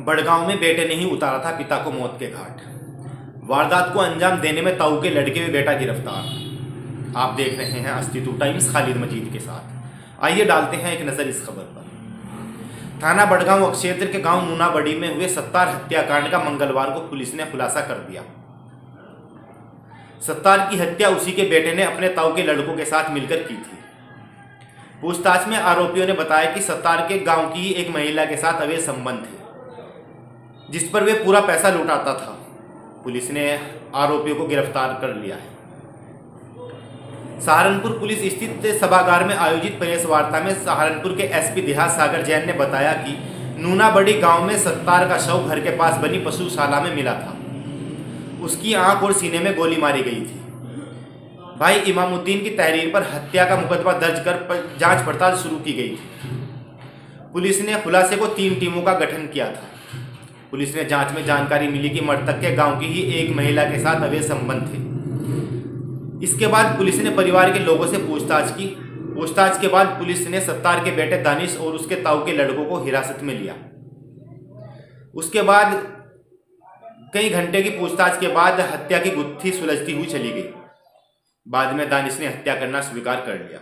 बड़गांव में बेटे ने ही उतारा था पिता को मौत के घाट। वारदात को अंजाम देने में ताऊ के लड़के हुए बेटा गिरफ्तार। आप देख रहे हैं अस्तित्व टाइम्स खालिद मजीद के साथ। आइए डालते हैं एक नज़र इस खबर पर। थाना बड़गांव क्षेत्र के गांव नूना बड़ी में हुए सत्तार हत्याकांड का मंगलवार को पुलिस ने खुलासा कर दिया। सत्तार की हत्या उसी के बेटे ने अपने ताऊ के लड़कों के साथ मिलकर की थी। पूछताछ में आरोपियों ने बताया कि सत्तार के गांव की एक महिला के साथ अवैध संबंध थे, जिस पर वे पूरा पैसा लुटाता था। पुलिस ने आरोपियों को गिरफ्तार कर लिया है। सहारनपुर पुलिस स्थित सभागार में आयोजित प्रेस वार्ता में सहारनपुर के एसपी देहात सागर जैन ने बताया कि नूना बड़ी गांव में सत्तार का शव घर के पास बनी पशुशाला में मिला था। उसकी आंख और सीने में गोली मारी गई थी। भाई इमामुद्दीन की तहरीर पर हत्या का मुकदमा दर्ज कर जांच पड़ताल शुरू की गई थी। पुलिस ने खुलासे को 3 टीमों का गठन किया था। पुलिस ने जांच में जानकारी मिली कि मृतक के गांव की ही एक महिला के साथ अवैध संबंध थे। इसके बाद पुलिस ने परिवार के लोगों से पूछताछ की। पूछताछ के बाद पुलिस ने सत्तार के बेटे दानिश और उसके ताऊ के लड़कों को हिरासत में लिया। उसके बाद कई घंटे की पूछताछ के बाद हत्या की गुत्थी सुलझती हुई चली गई। बाद में दानिश ने हत्या करना स्वीकार कर लिया।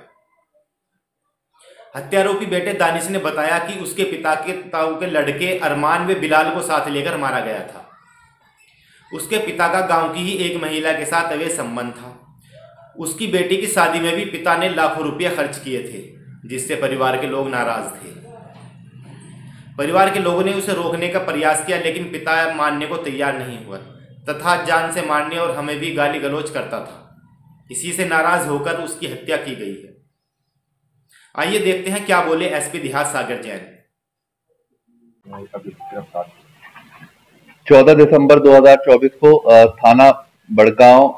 हत्यारोपी बेटे दानिश ने बताया कि उसके पिता के ताऊ के लड़के अरमान व बिलाल को साथ लेकर मारा गया था। उसके पिता का गांव की ही एक महिला के साथ अवैध संबंध था। उसकी बेटी की शादी में भी पिता ने लाखों रुपये खर्च किए थे, जिससे परिवार के लोग नाराज थे। परिवार के लोगों ने उसे रोकने का प्रयास किया, लेकिन पिता मानने को तैयार नहीं हुआ तथा जान से मारने और हमें भी गाली गलौज करता था। इसी से नाराज होकर उसकी हत्या की गई है। आइए देखते हैं क्या बोले एसपी देहात सागर जैन। 14 दिसंबर 2024 को थाना बड़गांव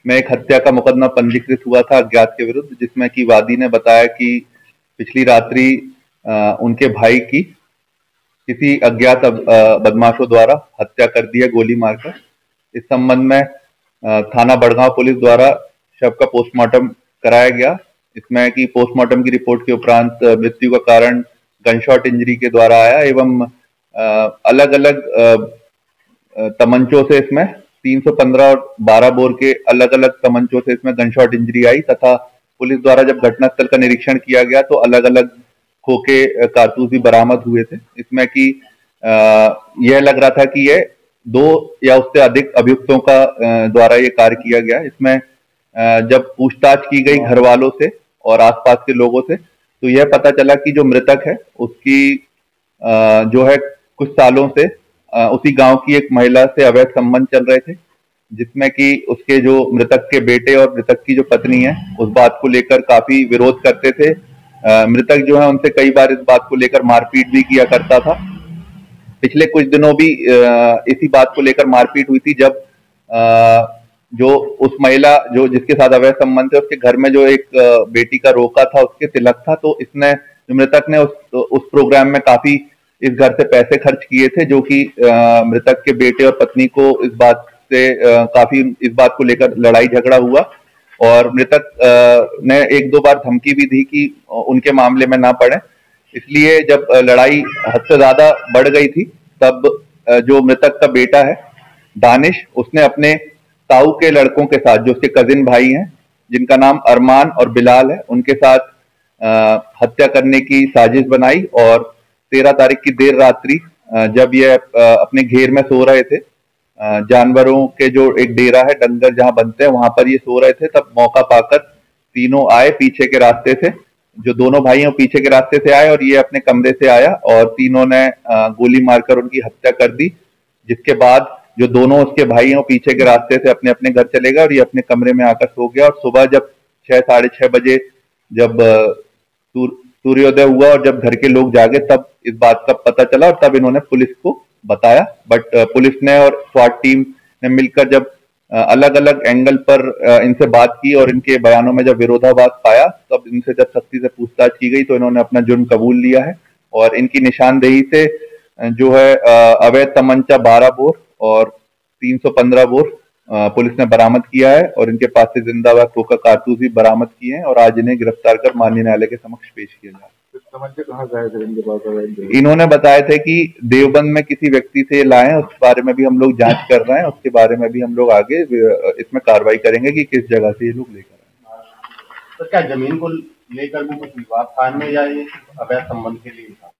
में एक हत्या का मुकदमा पंजीकृत हुआ था अज्ञात के विरुद्ध, जिसमें कि वादी ने बताया कि पिछली रात्रि उनके भाई की किसी अज्ञात बदमाशों द्वारा हत्या कर दी है गोली मारकर। इस संबंध में थाना बड़गांव पुलिस द्वारा शव का पोस्टमार्टम कराया गया। इसमें कि पोस्टमार्टम की रिपोर्ट के उपरांत मृत्यु का कारण गनशॉट इंजरी के द्वारा आया एवं अलग अलग तमंचों से इसमें 315 और 12 बोर के अलग अलग तमंचों से इसमें गनशॉट इंजरी आई तथा पुलिस द्वारा जब घटनास्थल का निरीक्षण किया गया तो अलग अलग खोखे कारतूस भी बरामद हुए थे। इसमें कि यह लग रहा था कि यह 2 या उससे अधिक अभियुक्तों का द्वारा ये कार्य किया गया। इसमें जब पूछताछ की गई घर वालों से और आसपास के लोगों से तो यह पता चला कि जो मृतक है उसकी जो है कुछ सालों से उसी गांव की एक महिला से अवैध संबंध चल रहे थे, जिसमें कि उसके जो मृतक के बेटे और मृतक की जो पत्नी है उस बात को लेकर काफी विरोध करते थे। मृतक जो है उनसे कई बार इस बात को लेकर मारपीट भी किया करता था। पिछले कुछ दिनों भी इसी बात को लेकर मारपीट हुई थी, जब जो उस महिला जो जिसके साथ अवैध संबंध थे उसके घर में जो एक बेटी का रोका था, उसके तिलक था, तो इसने मृतक ने उस प्रोग्राम में काफी इस घर से पैसे खर्च किए थे, जो कि मृतक के बेटे और पत्नी को इस बात से काफी इस बात को लेकर लड़ाई झगड़ा हुआ और मृतक ने 1-2 बार धमकी भी दी कि उनके मामले में ना पड़े। इसलिए जब लड़ाई हद से ज्यादा बढ़ गई थी तब जो मृतक का बेटा है दानिश, उसने अपने ताऊ के लड़कों के साथ जो उसके कजिन भाई हैं जिनका नाम अरमान और बिलाल है, उनके साथ हत्या करने की साजिश बनाई और 13 तारीख की देर रात्रि जब ये अपने घेर में सो रहे थे, जानवरों के जो एक डेरा है डंगर जहां बनते हैं वहां पर ये सो रहे थे, तब मौका पाकर तीनों आए पीछे के रास्ते से। जो दोनों भाई हैं पीछे के रास्ते से आए और ये अपने कमरे से आया और तीनों ने गोली मारकर उनकी हत्या कर दी। जिसके बाद जो दोनों उसके भाई हैं पीछे के रास्ते से अपने अपने घर चले गए और ये अपने कमरे में आकर सो गया। और सुबह जब 6-6:30 बजे जब सूर्योदय हुआ और जब घर के लोग जागे तब इस बात का पता चला और तब इन्होंने पुलिस को बताया। बट पुलिस ने और स्वाट टीम ने मिलकर जब अलग अलग एंगल पर इनसे बात की और इनके बयानों में जब विरोधाभास पाया तब इनसे जब सख्ती से पूछताछ की गई तो इन्होंने अपना जुर्म कबूल लिया है और इनकी निशानदेही से जो है अवैध तमंचा 12 बोर और 315 बोर पुलिस ने बरामद किया है और इनके पास से जिंदा व खोखा कारतूस भी बरामद किए हैं और आज इन्हें गिरफ्तार कर माननीय न्यायालय के समक्ष पेश किया जा रहा है। समझते कहाँ गए थे इनके पास? इन्होंने बताए थे कि देवबंद में किसी व्यक्ति से लाए, उस बारे में भी हम लोग जांच कर रहे हैं, उसके बारे में भी हम लोग आगे इसमें कार्रवाई करेंगे कि किस जगह से ये लोग लेकर आए। तो क्या जमीन को लेकर भी कुछ विवाद था में, या ये अवैध संबंध के लिए था?